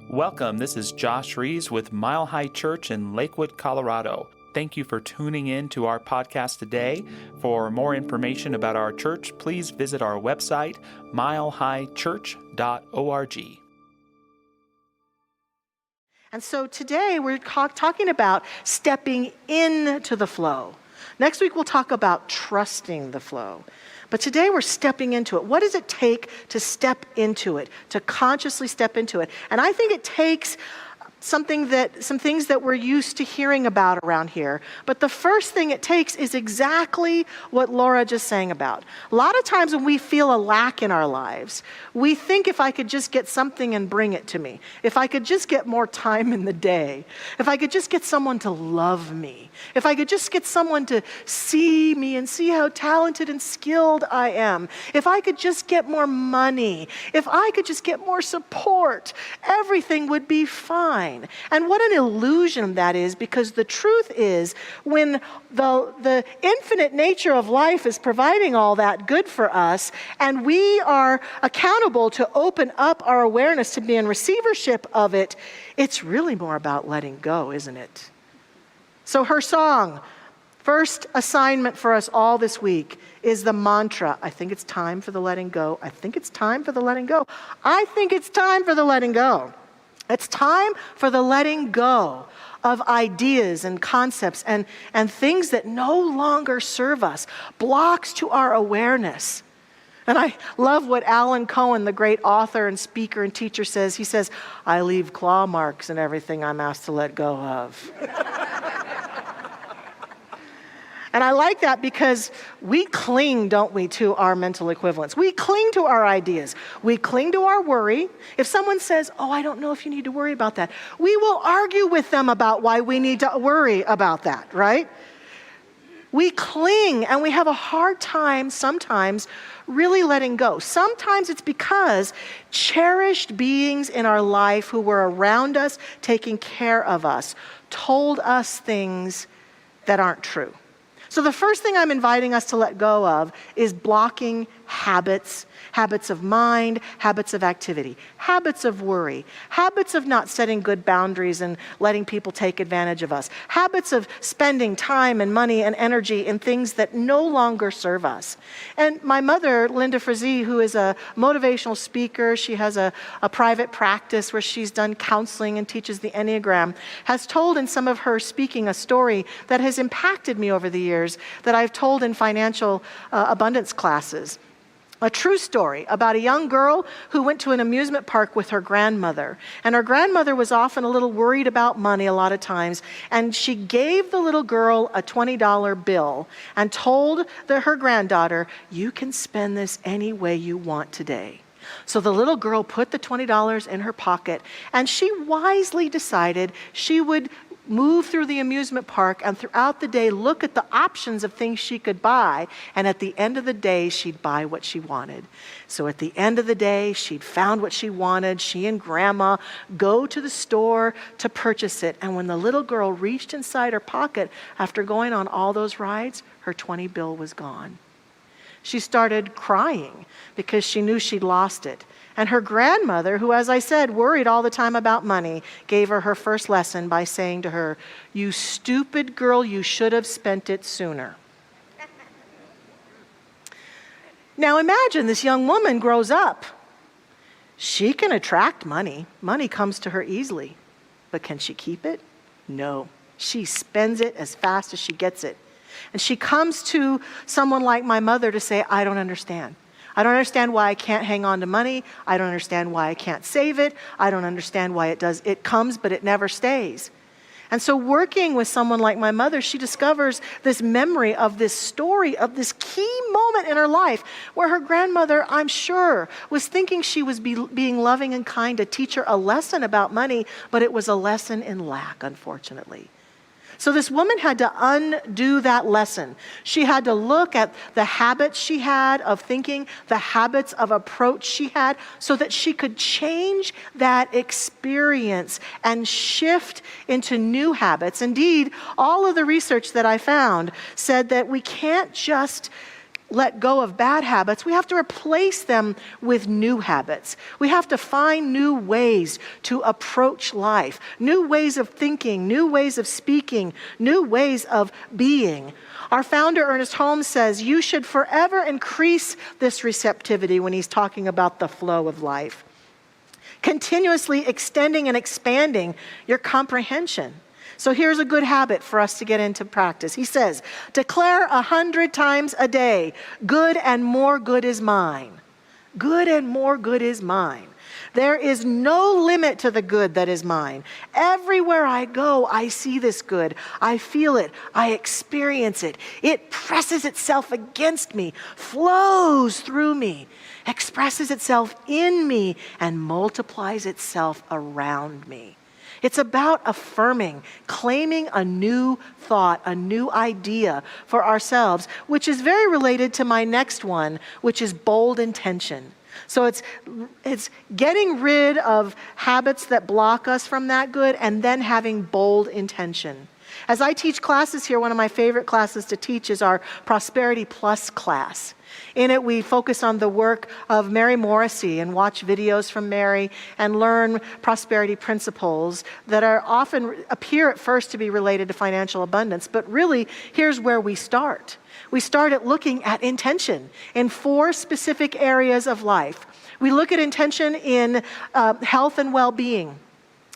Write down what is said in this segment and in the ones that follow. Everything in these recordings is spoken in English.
Welcome, this is Josh Rees with Mile High Church in Lakewood, Colorado. Thank you for tuning in to our podcast today. For more information about our church, please visit our website, milehighchurch.org. And so today we're talking about stepping into the flow. Next week we'll talk about trusting the flow. But today we're stepping into it. What does it take to step into it, to consciously step into it? And I think it takes some things that we're used to hearing about around here. But the first thing it takes is exactly what Laura just sang about. A lot of times when we feel a lack in our lives, we think if I could just get something and bring it to me, if I could just get more time in the day, if I could just get someone to love me, if I could just get someone to see me and see how talented and skilled I am, if I could just get more money, if I could just get more support, everything would be fine. And what an illusion that is, because the truth is, when the infinite nature of life is providing all that good for us, and we are accountable to open up our awareness to be in receivership of it, it's really more about letting go, isn't it? So her song, first assignment for us all this week, is the mantra, I think it's time for the letting go. I think it's time for the letting go. I think it's time for the letting go. It's time for the letting go of ideas and concepts and things that no longer serve us, blocks to our awareness. And I love what Alan Cohen, the great author and speaker and teacher, says. He says, I leave claw marks in everything I'm asked to let go of. And I like that because we cling, don't we, to our mental equivalents. We cling to our ideas. We cling to our worry. If someone says, oh, I don't know if you need to worry about that, we will argue with them about why we need to worry about that, right? We cling and we have a hard time sometimes really letting go. Sometimes it's because cherished beings in our life who were around us, taking care of us, told us things that aren't true. So the first thing I'm inviting us to let go of is blocking habits of mind, habits of activity, habits of worry, habits of not setting good boundaries and letting people take advantage of us, habits of spending time and money and energy in things that no longer serve us. And my mother, Linda Frazee, who is a motivational speaker, she has a private practice where she's done counseling and teaches the Enneagram, has told in some of her speaking a story that has impacted me over the years that I've told in financial abundance classes. A true story about a young girl who went to an amusement park with her grandmother. And her grandmother was often a little worried about money a lot of times. And she gave the little girl a $20 bill and told her granddaughter, you can spend this any way you want today. So the little girl put the $20 in her pocket, and she wisely decided she would move through the amusement park and throughout the day look at the options of things she could buy, and at the end of the day she'd buy what she wanted. So at the end of the day she'd found what she wanted. She and Grandma go to the store to purchase it, and when the little girl reached inside her pocket after going on all those rides, her 20 bill was gone. She started crying because she knew she'd lost it. And her grandmother, who, as I said, worried all the time about money, gave her her first lesson by saying to her, you stupid girl, you should have spent it sooner. Now imagine this young woman grows up. She can attract money. Money comes to her easily. But can she keep it? No. She spends it as fast as she gets it. And she comes to someone like my mother to say, I don't understand. I don't understand why I can't hang on to money. I don't understand why I can't save it. I don't understand why it comes, but it never stays. And so working with someone like my mother, she discovers this memory of this story, of this key moment in her life where her grandmother, I'm sure, was thinking she was being loving and kind to teach her a lesson about money, but it was a lesson in lack, unfortunately. So this woman had to undo that lesson. She had to look at the habits she had of thinking, the habits of approach she had, so that she could change that experience and shift into new habits. Indeed, all of the research that I found said that we can't just let go of bad habits, we have to replace them with new habits. We have to find new ways to approach life, new ways of thinking, new ways of speaking, new ways of being. Our founder, Ernest Holmes, says you should forever increase this receptivity when he's talking about the flow of life, continuously extending and expanding your comprehension. So here's a good habit for us to get into practice. He says, declare 100 times a day, good and more good is mine. Good and more good is mine. There is no limit to the good that is mine. Everywhere I go, I see this good. I feel it. I experience it. It presses itself against me, flows through me, expresses itself in me, and multiplies itself around me. It's about affirming, claiming a new thought, a new idea for ourselves, which is very related to my next one, which is bold intention. So it's getting rid of habits that block us from that good and then having bold intention. As I teach classes here, one of my favorite classes to teach is our Prosperity Plus class. In it, we focus on the work of Mary Morrissey and watch videos from Mary and learn prosperity principles that are often appear at first to be related to financial abundance. But really, here's where we start. We start at looking at intention in 4 specific areas of life. We look at intention in health and well-being.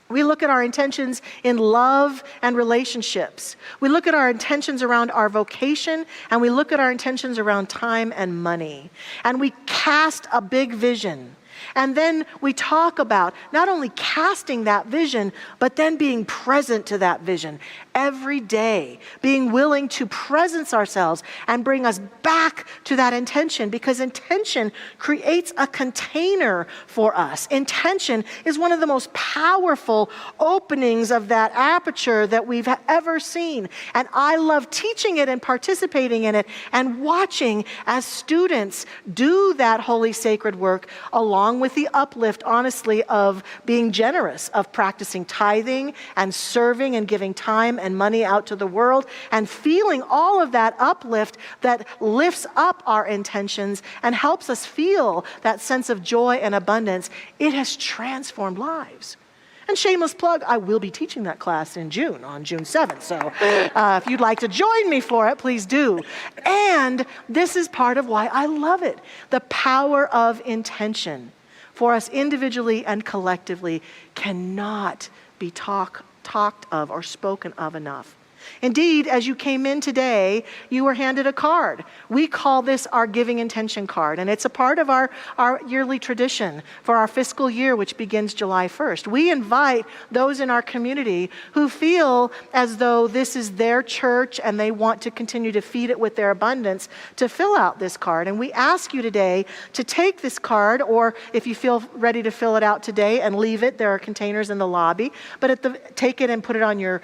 We look at our intentions in love and relationships. We look at our intentions around our vocation, and we look at our intentions around time and money. And we cast a big vision. And then we talk about not only casting that vision, but then being present to that vision every day, being willing to presence ourselves and bring us back to that intention, because intention creates a container for us. Intention is one of the most powerful openings of that aperture that we've ever seen. And I love teaching it and participating in it and watching as students do that holy sacred work along with the uplift, honestly, of being generous, of practicing tithing and serving and giving time and money out to the world, and feeling all of that uplift that lifts up our intentions and helps us feel that sense of joy and abundance. It has transformed lives. And shameless plug, I will be teaching that class in June, on June 7th. So if you'd like to join me for it, please do. And this is part of why I love it. The power of intention for us individually and collectively cannot be talked of or spoken of enough. Indeed, as you came in today, you were handed a card. We call this our giving intention card, and it's a part of our yearly tradition for our fiscal year, which begins July 1st. We invite those in our community who feel as though this is their church and they want to continue to feed it with their abundance to fill out this card. And we ask you today to take this card, or if you feel ready to fill it out today and leave it, there are containers in the lobby, but take it and put it on your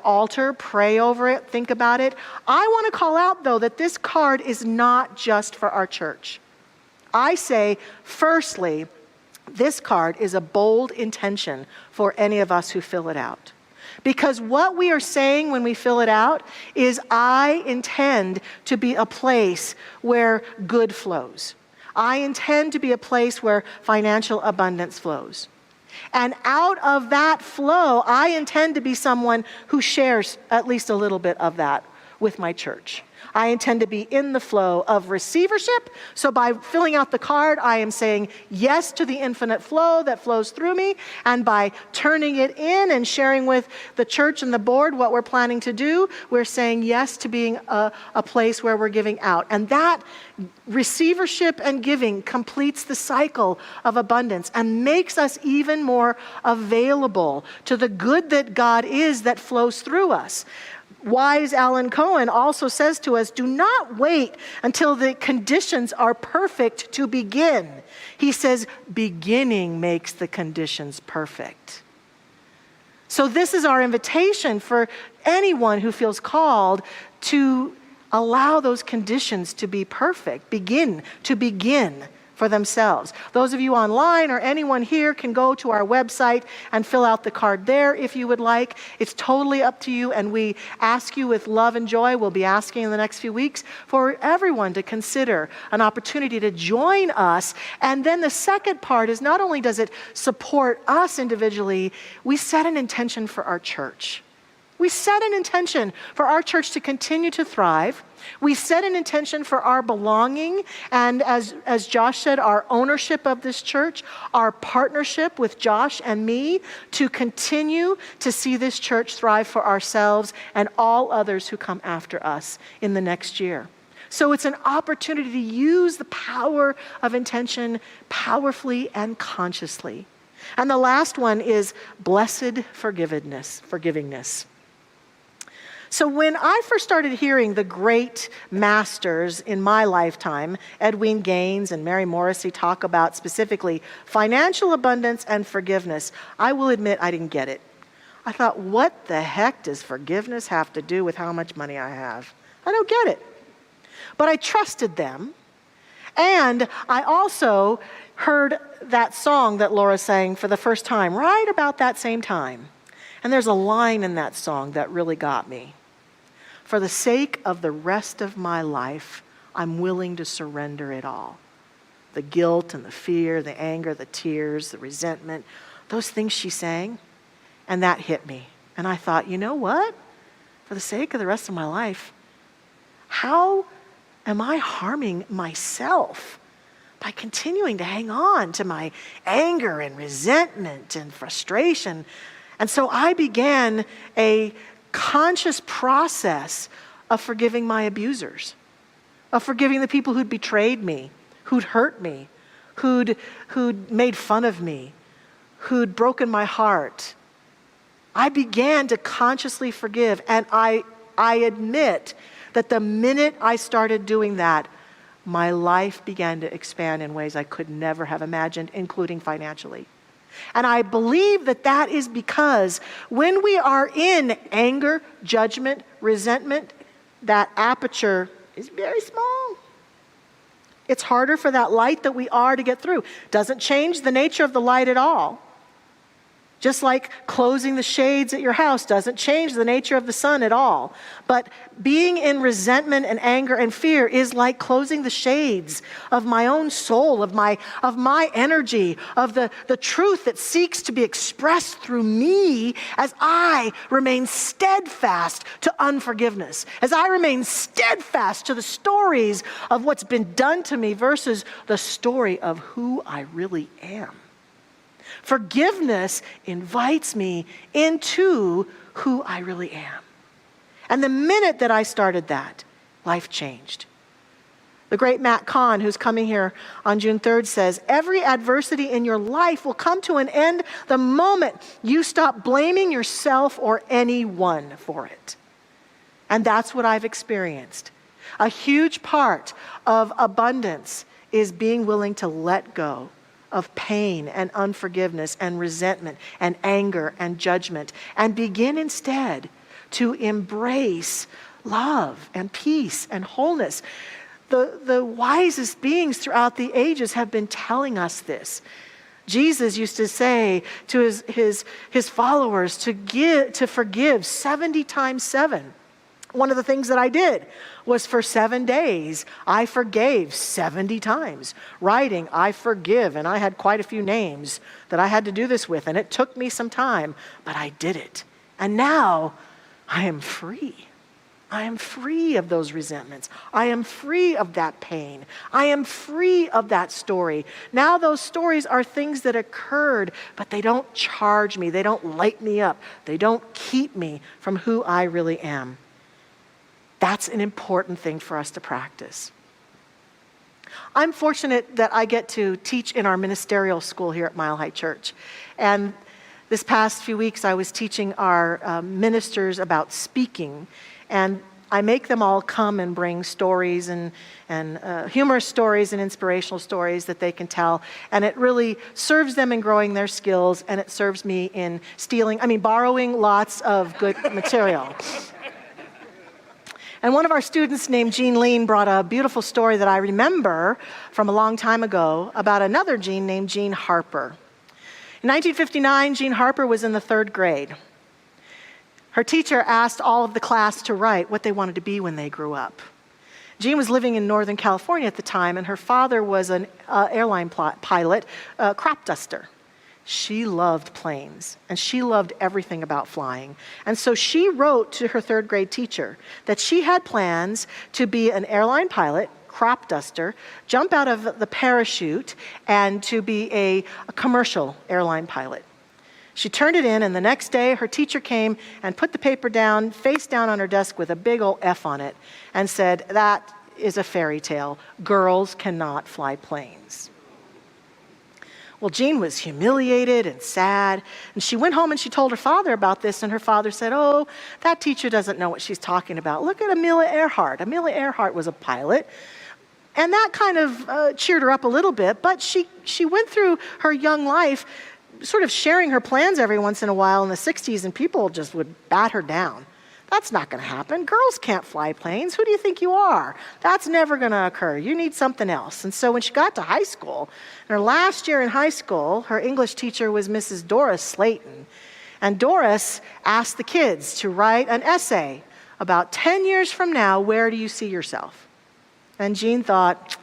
altar, pray over it, think about it. I want to call out, though, that this card is not just for our church. I say, firstly, this card is a bold intention for any of us who fill it out. Because what we are saying when we fill it out is, I intend to be a place where good flows. I intend to be a place where financial abundance flows. And out of that flow, I intend to be someone who shares at least a little bit of that with my church. I intend to be in the flow of receivership. So by filling out the card, I am saying yes to the infinite flow that flows through me. And by turning it in and sharing with the church and the board what we're planning to do, we're saying yes to being a place where we're giving out. And that receivership and giving completes the cycle of abundance and makes us even more available to the good that God is that flows through us. Wise Alan Cohen also says to us, do not wait until the conditions are perfect to begin. He says, beginning makes the conditions perfect. So this is our invitation for anyone who feels called to allow those conditions to be perfect. Begin for themselves. Those of you online or anyone here can go to our website and fill out the card there if you would like. It's totally up to you, and we ask you with love and joy. We'll be asking in the next few weeks for everyone to consider an opportunity to join us. And then the second part is, not only does it support us individually, we set an intention for our church. We set an intention for our church to continue to thrive. We set an intention for our belonging, and as Josh said, our ownership of this church, our partnership with Josh and me to continue to see this church thrive for ourselves and all others who come after us in the next year. So it's an opportunity to use the power of intention powerfully and consciously. And the last one is blessed forgivingness. So when I first started hearing the great masters in my lifetime, Edwin Gaines and Mary Morrissey, talk about specifically financial abundance and forgiveness, I will admit I didn't get it. I thought, what the heck does forgiveness have to do with how much money I have? I don't get it. But I trusted them. And I also heard that song that Laura sang for the first time, right about that same time. And there's a line in that song that really got me. For the sake of the rest of my life, I'm willing to surrender it all. The guilt and the fear, the anger, the tears, the resentment, those things she sang, and that hit me. And I thought, you know what? For the sake of the rest of my life, how am I harming myself by continuing to hang on to my anger and resentment and frustration? And so I began a conscious process of forgiving my abusers, of forgiving the people who'd betrayed me, who'd hurt me, who'd made fun of me, who'd broken my heart. I began to consciously forgive, and I admit that the minute I started doing that, my life began to expand in ways I could never have imagined, including financially. And I believe that that is because when we are in anger, judgment, resentment, that aperture is very small. It's harder for that light that we are to get through. Doesn't change the nature of the light at all. Just like closing the shades at your house doesn't change the nature of the sun at all. But being in resentment and anger and fear is like closing the shades of my own soul, of my energy, of the truth that seeks to be expressed through me as I remain steadfast to unforgiveness, as I remain steadfast to the stories of what's been done to me versus the story of who I really am. Forgiveness invites me into who I really am. And the minute that I started that, life changed. The great Matt Kahn, who's coming here on June 3rd, says, every adversity in your life will come to an end the moment you stop blaming yourself or anyone for it. And that's what I've experienced. A huge part of abundance is being willing to let go of pain and unforgiveness and resentment and anger and judgment, and begin instead to embrace love and peace and wholeness. The wisest beings throughout the ages have been telling us this. Jesus used to say to his followers to forgive 70 times 7. One of the things that I did was for 7 days, I forgave 70 times. Writing, I forgive, and I had quite a few names that I had to do this with, and it took me some time, but I did it. And now I am free. I am free of those resentments. I am free of that pain. I am free of that story. Now those stories are things that occurred, but they don't charge me. They don't light me up. They don't keep me from who I really am. That's an important thing for us to practice. I'm fortunate that I get to teach in our ministerial school here at Mile High Church. And this past few weeks, I was teaching our ministers about speaking. And I make them all come and bring stories and humorous stories and inspirational stories that they can tell. And it really serves them in growing their skills, and it serves me in borrowing lots of good material. And one of our students named Jean Lean brought a beautiful story that I remember from a long time ago about another Jean named Jean Harper. In 1959, Jean Harper was in the 3rd grade. Her teacher asked all of the class to write what they wanted to be when they grew up. Jean was living in Northern California at the time, and her father was an airline pilot, crop duster. She loved planes, and she loved everything about flying. And so she wrote to her 3rd grade teacher that she had plans to be an airline pilot, crop duster, jump out of the parachute, and to be a commercial airline pilot. She turned it in, and the next day her teacher came and put the paper down, face down on her desk with a big old F on it, and said, "That is a fairy tale. Girls cannot fly planes." Well, Jean was humiliated and sad, and she went home and she told her father about this, and her father said, "Oh, that teacher doesn't know what she's talking about. Look at Amelia Earhart. Amelia Earhart was a pilot." And that kind of cheered her up a little bit, but she went through her young life sort of sharing her plans every once in a while in the 60s, and people just would bat her down. That's not going to happen. Girls can't fly planes. Who do you think you are? That's never going to occur. You need something else. And so when she got to high school, in her last year in high school, her English teacher was Mrs. Doris Slayton. And Doris asked the kids to write an essay about 10 years from now, where do you see yourself? And Jean thought,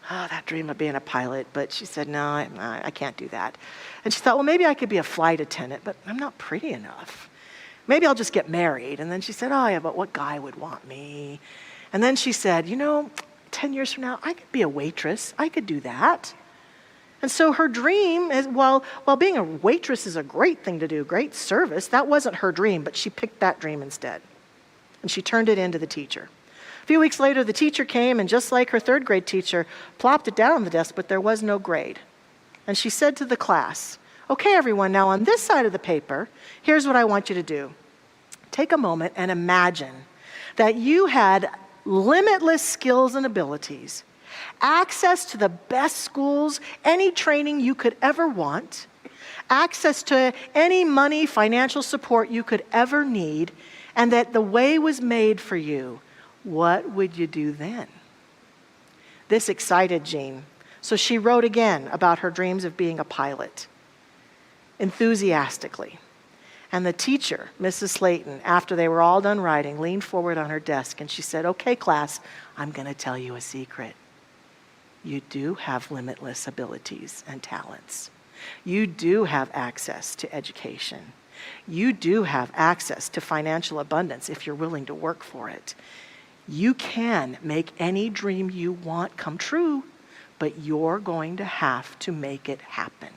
oh, that dream of being a pilot. But she said, no, I can't do that. And she thought, well, maybe I could be a flight attendant, but I'm not pretty enough. Maybe I'll just get married. And then she said, oh, yeah, but what guy would want me? And then she said, 10 years from now, I could be a waitress. I could do that. And so her dream, is, while being a waitress is a great thing to do, great service, that wasn't her dream, but she picked that dream instead. And she turned it in to the teacher. A few weeks later, the teacher came, and just like her 3rd grade teacher, plopped it down on the desk, but there was no grade. And she said to the class, okay, everyone, now on this side of the paper, here's what I want you to do. Take a moment and imagine that you had limitless skills and abilities, access to the best schools, any training you could ever want, access to any money, financial support you could ever need, and that the way was made for you. What would you do then? This excited Jean, so she wrote again about her dreams of being a pilot, enthusiastically. And the teacher, Mrs. Slayton, after they were all done writing, leaned forward on her desk and she said, okay, class, I'm going to tell you a secret. You do have limitless abilities and talents. You do have access to education. You do have access to financial abundance if you're willing to work for it. You can make any dream you want come true, but you're going to have to make it happen.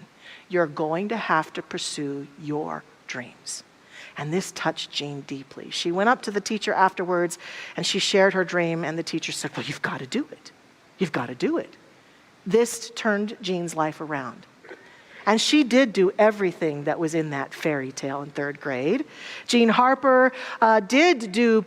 You're going to have to pursue your dreams. And this touched Jean deeply. She went up to the teacher afterwards and she shared her dream, and the teacher said, well, you've got to do it. You've got to do it. This turned Jean's life around. And she did do everything that was in that fairy tale in 3rd grade. Jean Harper did do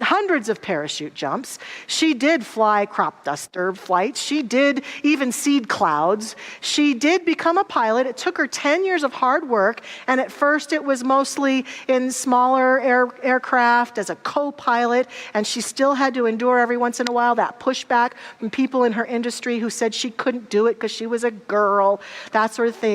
hundreds of parachute jumps. She did fly crop duster flights. She did even seed clouds. She did become a pilot. It took her 10 years of hard work. And at first it was mostly in smaller aircraft as a co-pilot. And she still had to endure every once in a while that pushback from people in her industry who said she couldn't do it because she was a girl, that sort of thing.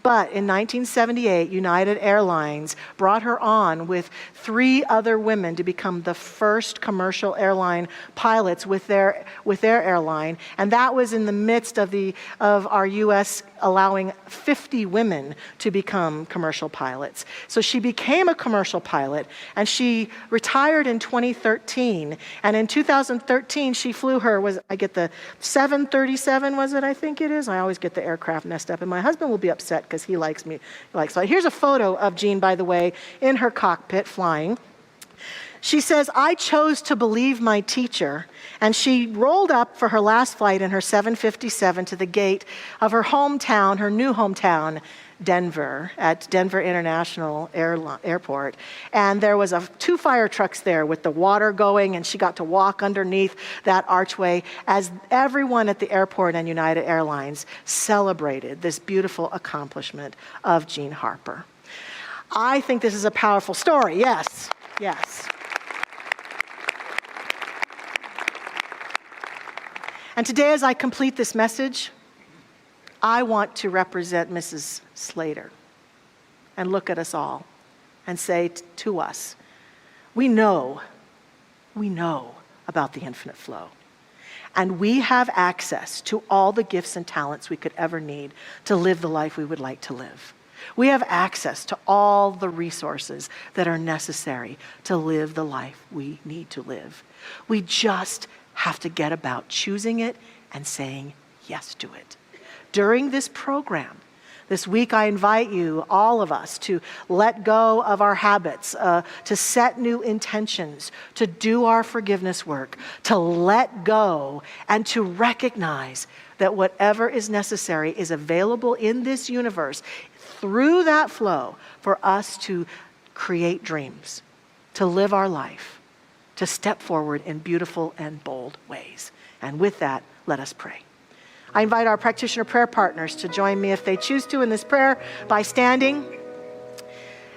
But in 1978, United Airlines brought her on with 3 other women to become the first commercial airline pilots with their airline, and that was in the midst of our U.S. allowing 50 women to become commercial pilots. So she became a commercial pilot, and she retired in 2013. And in 2013, she flew I get the 737, was it? I think it is. I always get the aircraft messed up, and my husband will be upset because he likes me. So here's a photo of Jean, by the way, in her cockpit flying. She says, I chose to believe my teacher, and she rolled up for her last flight in her 757 to the gate of her hometown, her new hometown, Denver, at Denver International Airport. And there was 2 fire trucks there with the water going, and she got to walk underneath that archway as everyone at the airport and United Airlines celebrated this beautiful accomplishment of Jean Harper. I think this is a powerful story. Yes, yes. And today, as I complete this message, I want to represent Mrs. Slater and look at us all and say to us, we know about the infinite flow. And we have access to all the gifts and talents we could ever need to live the life we would like to live. We have access to all the resources that are necessary to live the life we need to live. We just have to get about choosing it and saying yes to it. During this program, this week, I invite you, all of us, to let go of our habits, to set new intentions, to do our forgiveness work, to let go, and to recognize that whatever is necessary is available in this universe through that flow for us to create dreams, to live our life, to step forward in beautiful and bold ways. And with that, let us pray. I invite our practitioner prayer partners to join me if they choose to in this prayer by standing.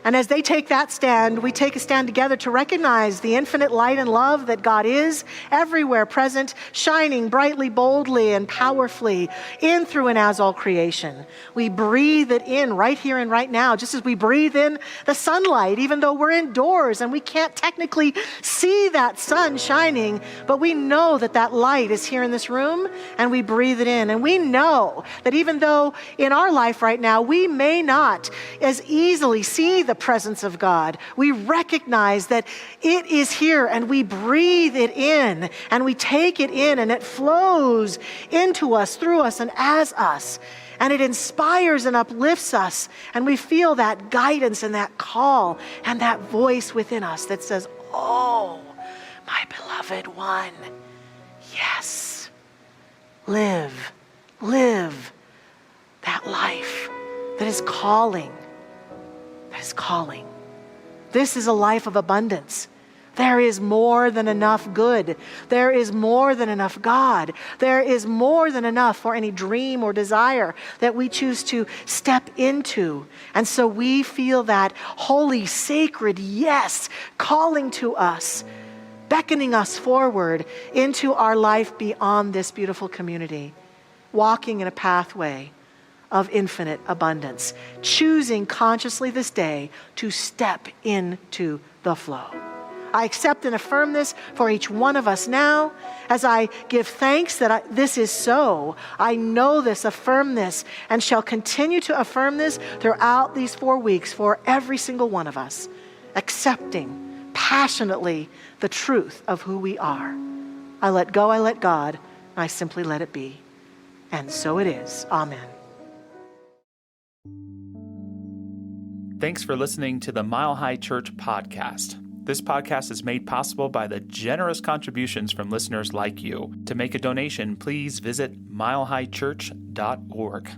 And as they take that stand, we take a stand together to recognize the infinite light and love that God is everywhere present, shining brightly, boldly, and powerfully in, through, and as all creation. We breathe it in right here and right now, just as we breathe in the sunlight, even though we're indoors and we can't technically see that sun shining, but we know that that light is here in this room and we breathe it in. And we know that even though in our life right now, we may not as easily see the presence of God, we recognize that it is here and we breathe it in and we take it in and it flows into us, through us, and as us. And it inspires and uplifts us. And we feel that guidance and that call and that voice within us that says, oh, my beloved one, yes, live that life that is calling. This is a life of abundance. There is more than enough good. There is more than enough God. There is more than enough for any dream or desire that we choose to step into. And so we feel that holy, sacred yes calling to us, beckoning us forward into our life beyond this beautiful community, walking in a pathway of infinite abundance, choosing consciously this day to step into the flow. I accept and affirm this for each one of us now. As I give thanks that this is so, I know this, affirm this, and shall continue to affirm this throughout these 4 weeks for every single one of us, accepting passionately the truth of who we are. I let go, I let God, and I simply let it be. And so it is. Amen. Thanks for listening to the Mile High Church podcast. This podcast is made possible by the generous contributions from listeners like you. To make a donation, please visit milehighchurch.org.